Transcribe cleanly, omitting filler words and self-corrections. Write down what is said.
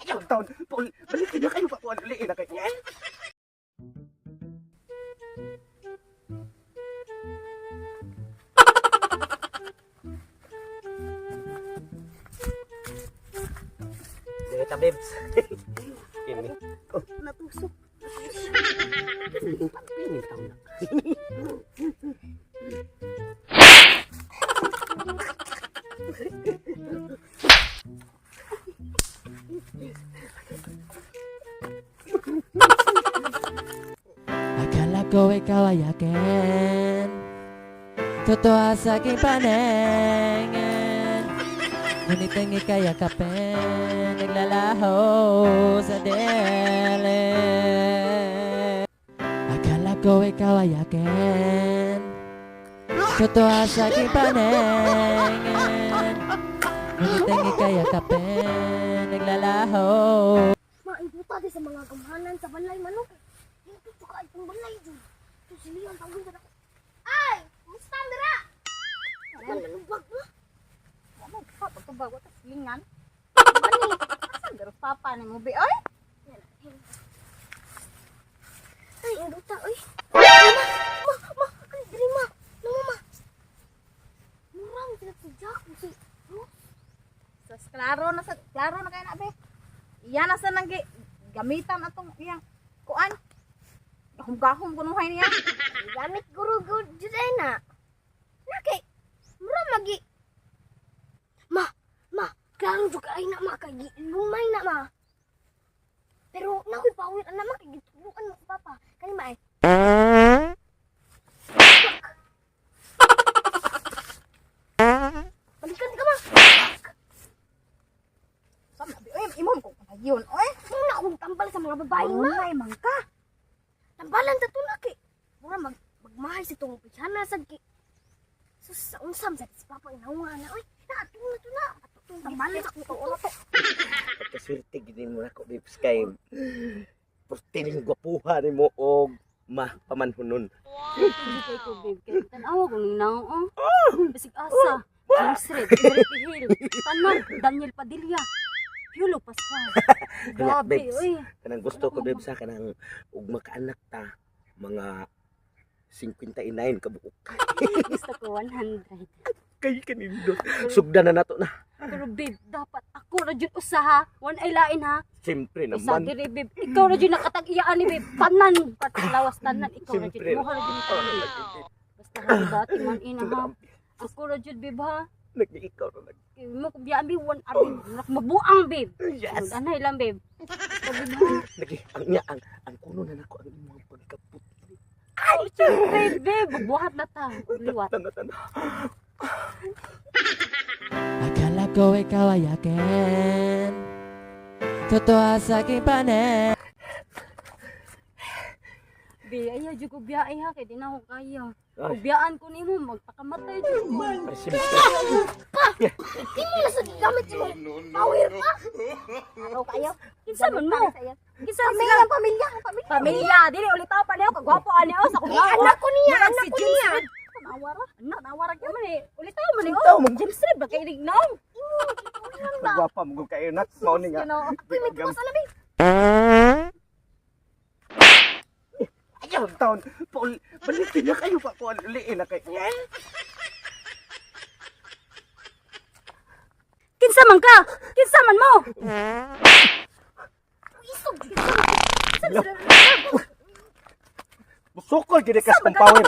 Ayaw taon. Paul, balikin na kayo pa kung ano liin na kayo. Dito, babes. Ini. Oh, Natusok. pagpinit ako na. Akala ko ikaw ay akin, totoo sa aking paningin. Ngunit ang ika'y yakapin, naglalaho sa dili. Akala ko ikaw ay akin, totoo sa aking paningin. Ngunit ang ika'y yakapin, naglalaho. Maibuta di sa mga gamahanan sa balay manok. Ito ka itong balay dyan. Ito silihan tawin ka na. Ay! Musta ang dira? Ayan, manubag mo. Ano pa pagtubag ko tas lingan? Ani, asan garo papa ni mo be oy? Ay, ang buta, oy. Ma, ay, diri ma. Namo ma. Murang sila si Jack, si Sas klaro na kay na be. Iyan na sa nang gamitan atong iyang kuan. Gahom-gahom kuno hay niya. gamit guru-guru dyan na. Laki, murang lagi. Ma, klaro juga ay na ma, kay lumay na ma. Pero nakoy pawit na ma, kay gituluan mo si Papa. Kani ba eh? Balikan ka ma. Sama be oy imong ko padayon oy. Muna akong tambal sa mga babae ma. Ay man ka. Tambalan sa tulak eh. Mura magmahal si tong pichana sa gi. Sus, sa unsam sa si Papa inawa na. Uy, nato na. Tambalan sa kong ulo to. Kaswerte gini mo na ko, babes, kay portining gwapuha ni mo o pamanhunon. Hindi kay ko, babe. Kaya tanawa ko nang nao, oh. Basig asa. James Red, Enrique Hill, Tanang, Daniel Padilla, Yulo Pascual. Grabe, babes. uy. Kanang gusto ko, babes, sa kanang ug makaanak ta mga 59 kabuok. Gusto ko 100. Kay kanindo. Sugda na nato na. Pero babe, dapat ako na dyan usaha. One ay lain ha. Siyempre Isa naman. diri, babe. Ikaw na dyan nakatag-iyaan ni babe. Tanan, patilawas tanan. Ikaw na Siyempre. dyan. Muha na dyan ikaw, babe. Basta ha, dati man ina ha. Ako na dyan, babe ha. Nag-ikaw na nag. Mo ko biyaan, babe. One abi. Mabuang, babe. Yes. Anay lang, babe. Basta, babe ha. Lagi, ang kuno na nako ang imong pagkaput. Ay, siyempre, babe. Buhat na ta. Liwat. Tanda. Akala ko ikaw ay akin, totoo sa aking paningin. Be, ayaw dyan ko biyaan ha. Kaya di na ako kaya. Ay. Kung biyaan ko nimo magpakamatay dyan ko. Ay, siyempre. Di mo na sa gamit mo. Power pa. Araw kayo. Kinsa man mo? Kinsa man Pamilya, sila? pamilya. Pamilya. Dili, ulit ako pa niyo. Kagwapo ani o. Sa kong Anak ko niya, anak ko niya. Nawara. Nawara ka man eh. Ulit ako man eh. Ikaw, Oh, James Reed. Baka ilignaw. Magwapa mo kayo nak. Mao ni nga. Ako'y may tuwas na labing. Ayaw taon. Paul, balikin na kayo pa kung ano liin na kayo. Kinsa man ka? Kinsa man mo? Isog. Busukol gini kas kong power.